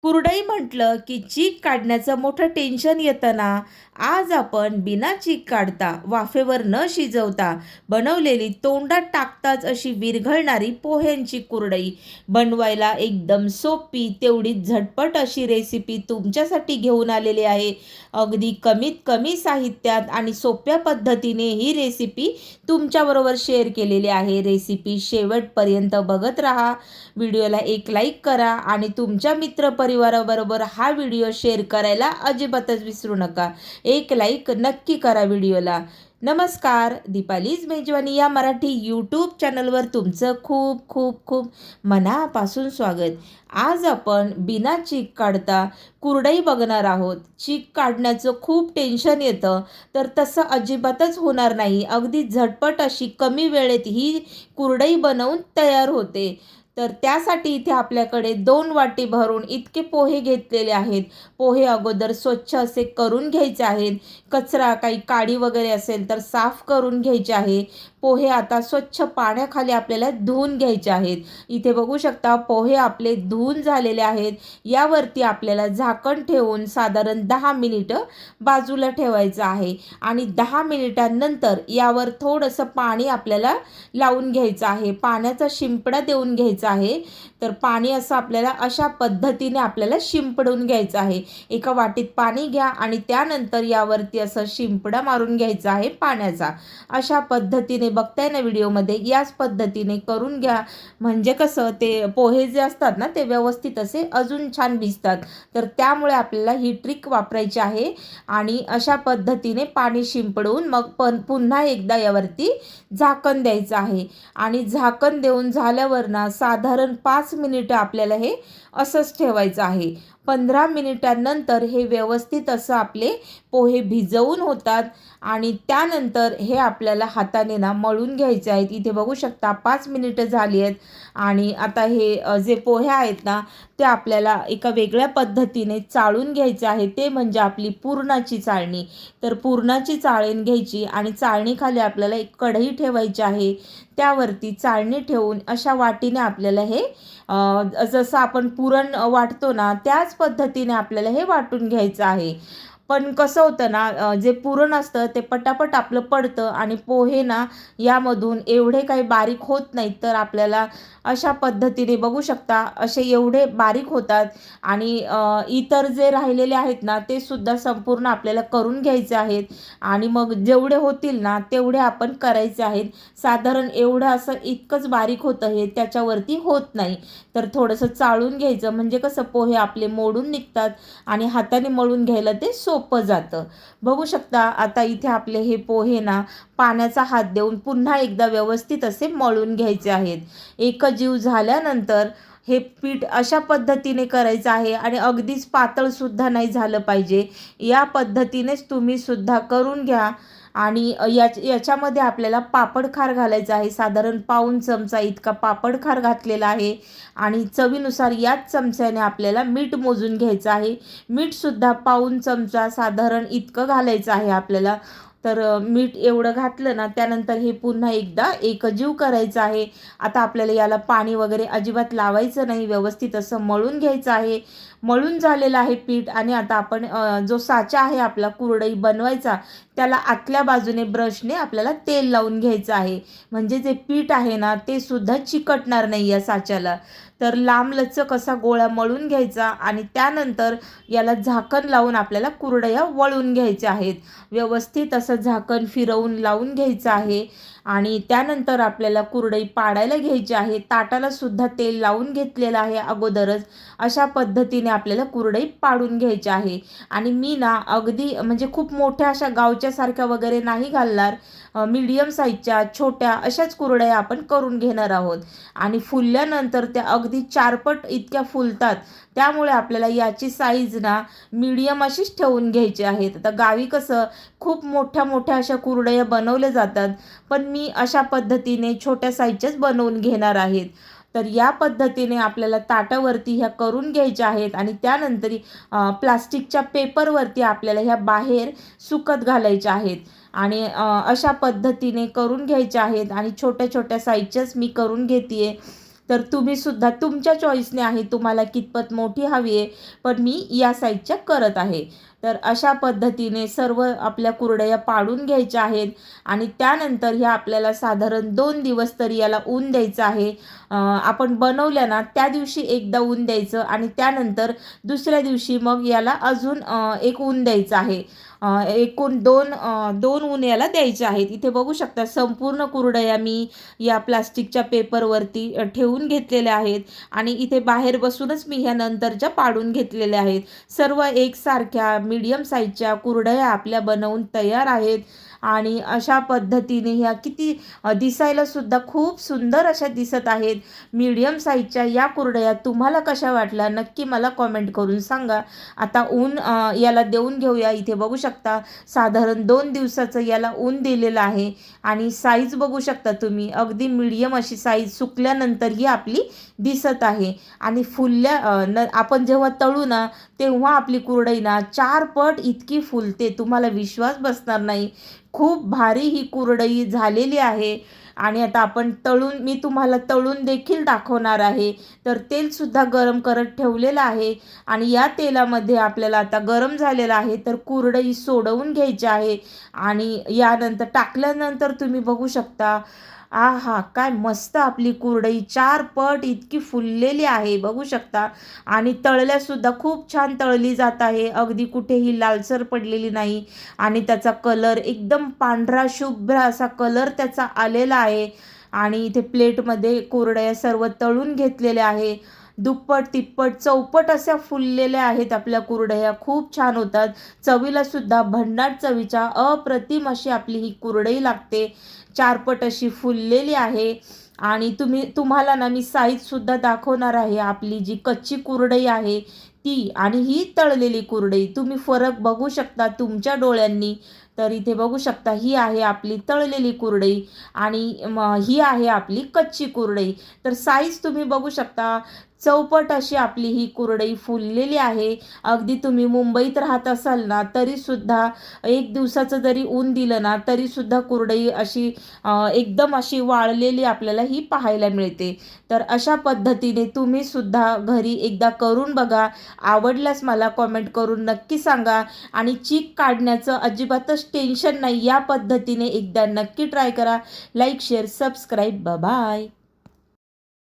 कुरडई म्हटलं की चीक काढण्याचं मोठं टेन्शन येतं ना. आज आपण बिना चीक काढता वाफेवर न शिजवता बनवलेली तोंडात टाकताच अशी विरघळणारी पोह्यांची कुरडई बनवायला एकदम सोपी तेवढीच झटपट अशी रेसिपी तुमच्यासाठी घेऊन आलेली आहे. अगदी कमीत कमी साहित्यात आणि सोप्या पद्धतीने ही रेसिपी तुमच्याबरोबर शेअर केलेली आहे. रेसिपी शेवटपर्यंत बघत राहा. व्हिडिओला एक लाईक करा आणि तुमच्या मित्रपरिवाराबरोबर हा व्हिडिओ शेअर करायला अजिबातच विसरू नका. एक लाईक नक्की करा व्हिडिओला. नमस्कार, दीपालीज मेजवानी या मराठी यूट्यूब चॅनलवर तुमचं खूप खूप खूप मनापासून स्वागत. आज आपण बिना चीक काढता कुरडई बघणार आहोत. चीक काढण्याचं खूप टेन्शन येतं, तर तसं अजिबातच होणार नाही. अगदी झटपट अशी कमी वेळेत ही कुरडई बनवून तयार होते. तर त्यासाठी इथे आपल्याकडे 2 वाटी भरून इतके पोहे घेतलेले आहेत. पोहे अगोदर स्वच्छ असे करून घ्यायचे आहेत. कचरा काही काडी वगैरे असेल तर साफ करून घ्यायचे आहे. पोहे आता स्वच्छ पाण्याखाली आपल्याला धुवून घ्यायचे आहेत. इथे बघू शकता पोहे आपले धुवून झालेले आहेत. यावरती आपल्याला झाकण ठेवून साधारण 10 मिनिटं बाजूला ठेवायचं आहे आणि 10 मिनिटांनंतर यावर थोडंसं पाणी आपल्याला लावून घ्यायचं आहे. पाण्याचा शिंपडा देऊन घ्यायचा आहे. तर पाणी असं आपल्याला अशा पद्धतीने आपल्याला शिंपडून घ्यायचं आहे. एका वाटीत पाणी घ्या आणि त्यानंतर यावरती असं शिंपडा मारून घ्यायचा आहे पाण्याचा. अशा पद्धतीने बघताय ना व्हिडिओमध्ये, याच पद्धतीने करून घ्या. म्हणजे कसं ते पोहे जे असतात ना ते व्यवस्थित असे अजून छान भिजतात. तर त्यामुळे आपल्याला ही ट्रिक वापरायची आहे आणि अशा पद्धतीने पाणी शिंपडून मग पुन्हा एकदा यावरती झाकण द्यायचं आहे आणि झाकण देऊन झाल्यावर ना साधारण 5 मिनिटं आपल्याला हे असंच ठेवायचं आहे. 15 मिनिटांनंतर हे व्यवस्थित असं आपले पोहे भिजवून होतात आणि त्यानंतर हे आपल्याला हाताने ना मळून घ्यायचे आहेत. इथे बघू शकता 5 मिनिटं झाली आहेत आणि आता हे जे पोहे आहेत ना ते आपल्याला एका वेगळ्या पद्धतीने चाळून घ्यायचे आहे. ते म्हणजे आपली पुरणाची चाळणी. तर पुरणाची चाळण घ्यायची आणि चाळणीखाली आपल्याला एक कढई ठेवायची आहे. त्यावरती चाळणी ठेवून अशा वाटीने आपल्याला हे जसं आपण पुरण वाटतो ना त्याच पद्धतीने आपल्याला हे वाटून घ्यायचं आहे. पण कसं होतं ना जे पुरण असतं ते पटापट आपलं पडतं आणि पोहे ना यामधून एवढे काही बारीक होत नाहीत. तर आपल्याला अशा पद्धतीने बघू शकता असे एवढे बारीक होतात आणि इतर जे राहिलेले आहेत ना ते सुद्धा संपूर्ण आपल्याला करून घ्यायचे आहेत आणि मग जेवढे होतील ना तेवढे आपण करायचे आहेत. साधारण एवढं असं इतकंच बारीक होतं हे, त्याच्यावरती होत नाही. तर थोडंसं चाळून घ्यायचं म्हणजे कसं पोहे आपले मोडून निघतात आणि हाताने मळून घ्यायला ते सोपं जातं. बघू शकता आता इथे आपले हे पोहे ना पाण्याचा हात देऊन पुन्हा एकदा व्यवस्थित असे मळून घ्यायचे आहेत. एकजीव झाल्यानंतर हे पीठ अशा पद्धतीने करायचं आहे आणि अगदीच पातळसुद्धा नाही झालं पाहिजे. या पद्धतीनेच तुम्ही सुद्धा करून घ्या. आणि याच्यामध्ये आपल्याला पापडखार घालायचा आहे. साधारण पाऊण चमचा इतका पापडखार घातलेला आहे आणि चवीनुसार याच चमच्याने आपल्याला मीठ मोजून घ्यायचं आहे. मीठसुद्धा पाऊण चमचा साधारण इतकं घालायचं आहे आपल्याला. तर मीठ एवढं घातलं ना त्यानंतर हे पुन्हा एकदा एकजीव करायचं आहे. आता आपल्याला याला पाणी वगैरे अजिबात लावायचं नाही. व्यवस्थित असं मळून घ्यायचं आहे. मळून झालेलं आहे पीठ आणि आता आपण जो साचा आहे आपला कुरडई बनवायचा त्याला आतल्या बाजूने ब्रशने आपल्याला तेल लावून घ्यायचं आहे. म्हणजे जे पीठ आहे ना ते सुद्धा चिकटणार नाही या साच्याला. तर लांबलचक असा गोळा मळून घ्यायचा आणि त्यानंतर याला झाकण लावून आपल्याला कुरडया वळून घ्यायच्या आहेत. व्यवस्थित असं झाकण फिरवून लावून घ्यायचं आहे आणि त्यानंतर आपल्याला कुरडई पाडायला घ्यायची आहे. ताटाला सुद्धा तेल लावून घेतलेलं आहे अगोदरच. अशा पद्धतीने आपल्याला कुरडई पाडून घ्यायची आहे आणि मी ना अगदी म्हणजे खूप मोठ्या अशा गावच्यासारख्या वगैरे नाही घालणार. मीडियम साईजच्या छोट्या अशाच कुरडया आपण करून घेणार आहोत आणि फुलल्यानंतर त्या अगदी 4 पट इतक्या फुलतात. त्यामुळे आपल्याला याची साईज ना मीडियम अशीच ठेवून घ्यायची आहे. आता गावी कसं खूप मोठ्या मोठ्या अशा कुरडया बनवल्या जातात, पण मी अशा पद्धतीने छोट्या साईजच्याच बनवून घेणार आहेत. तर या पद्धतीने आपल्याला ताटावरती ह्या करून घ्यायच्या आहेत आणि त्यानंतर प्लास्टिकच्या पेपरवरती आपल्याला ह्या बाहेर सुकत घालायच्या आहेत आणि अशा पद्धतीने करून घ्यायच्या आहेत आणि छोट्या छोट्या साईजच्याच मी करून घेते आहे. तर तुम्हीसुद्धा तुमच्या चॉईसने आहे, तुम्हाला कितपत मोठी हवी आहे, पण मी या साईजच्या करत आहे. तर अशा पद्धतीने सर्व आपल्या कुरडया पाडून घ्यायच्या आहेत आणि त्यानंतर ह्या आपल्याला साधारण 2 दिवस तरी याला ऊन द्यायचं आहे. आपण बनवल्या ना त्या दिवशी एकदा ऊन द्यायचं आणि त्यानंतर दुसऱ्या दिवशी मग याला अजून एक ऊन द्यायचं आहे. एकूण 2 ऊन याला द्यायचे आहेत. इथे बघू शकता संपूर्ण कुरडया मी या प्लास्टिकच्या पेपरवरती ठेवून घेतलेल्या आहेत आणि इथे बाहेर बसूनच मी ह्या नंतरच्या पाडून घेतलेल्या आहेत. सर्व एकसारख्या मीडियम साईजच्या कुरडया आपल्या बनवून तयार आहेत आणि अशा पद्धतीने ह्या किती दिसायला सुद्धा खूप सुंदर अशा दिसत आहेत. मीडियम साईजच्या या कुरडया तुम्हाला कशा वाटल्या नक्की मला कॉमेंट करून सांगा. आता ऊन याला देऊन घेऊया. इथे बघू शकता साधारण 2 दिवसाचं याला ऊन दिलेलं आहे आणि साईज बघू शकता तुम्ही अगदी मीडियम अशी साईज सुकल्यानंतर ही आपली दिसत आहे आणि आपण जेव्हा तळू ना तेव्हा आपली कुरडई ना 4 पट इतकी फुलते, तुम्हाला विश्वास बसणार नाही. खूप भारी ही कुरडई झालेली आहे आणि आता आपण मी तुम्हाला तळून देखील दाखवणार आहे. तर तेलसुद्धा गरम करत ठेवलेलं आहे आणि या तेलामध्ये आपल्याला आता गरम झालेलं आहे तर कुरडई सोडवून घ्यायची आहे आणि यानंतर टाकल्यानंतर तुम्ही बघू शकता आहा! काय मस्त आपली कुरडई 4 पट इतकी फुललेली आहे बघू शकता आणि तळल्यासुद्धा खूप छान तळली जात आहे. अगदी कुठेही लालसर पडलेली नाही आणि त्याचा कलर एकदम पांढरा शुभ्र असा कलर त्याचा आलेला आहे आणि इथे प्लेटमध्ये कुरडया सर्व तळून घेतलेल्या आहे. दुप्पट, तिप्पट, चौपट अशा फुललेल्या आहेत आपल्या कुरडया. खूप छान होतात. चवीला सुद्धा भन्नाट चवीच्या अप्रतिम अशी आपली ही कुरडई लागते. 4 पट अशी फुललेली आहे आणि तुम्हाला ना मी साईजसुद्धा दाखवणार आहे. आपली जी कच्ची कुरडई आहे ती आणि ही तळलेली कुरडई. तुम्ही फरक बघू शकता तुमच्या डोळ्यांनी. तर इथे बघू शकता ही आहे आपली तळलेली कुरडई आणि ही आहे आपली कच्ची कुरडई. तर साईज तुम्ही बघू शकता चौपट अशी आपली ही कुरडई फुललेली आहे. अगदी तुम्ही मुंबईत राहत असाल ना तरीसुद्धा 1 दिवसाचं जरी ऊन दिलं ना तरीसुद्धा कुरडई अशी एकदम अशी वाळलेली आपल्याला ही पाहायला मिळते. तर अशा पद्धतीने तुम्हीसुद्धा घरी एकदा करून बघा. आवडल्यास मला कॉमेंट करून नक्की सांगा आणि चीक काढण्याचं अजिबातच टेन्शन नाही. या पद्धतीने एकदा नक्की ट्राय करा. Like, share, subscribe. बाय.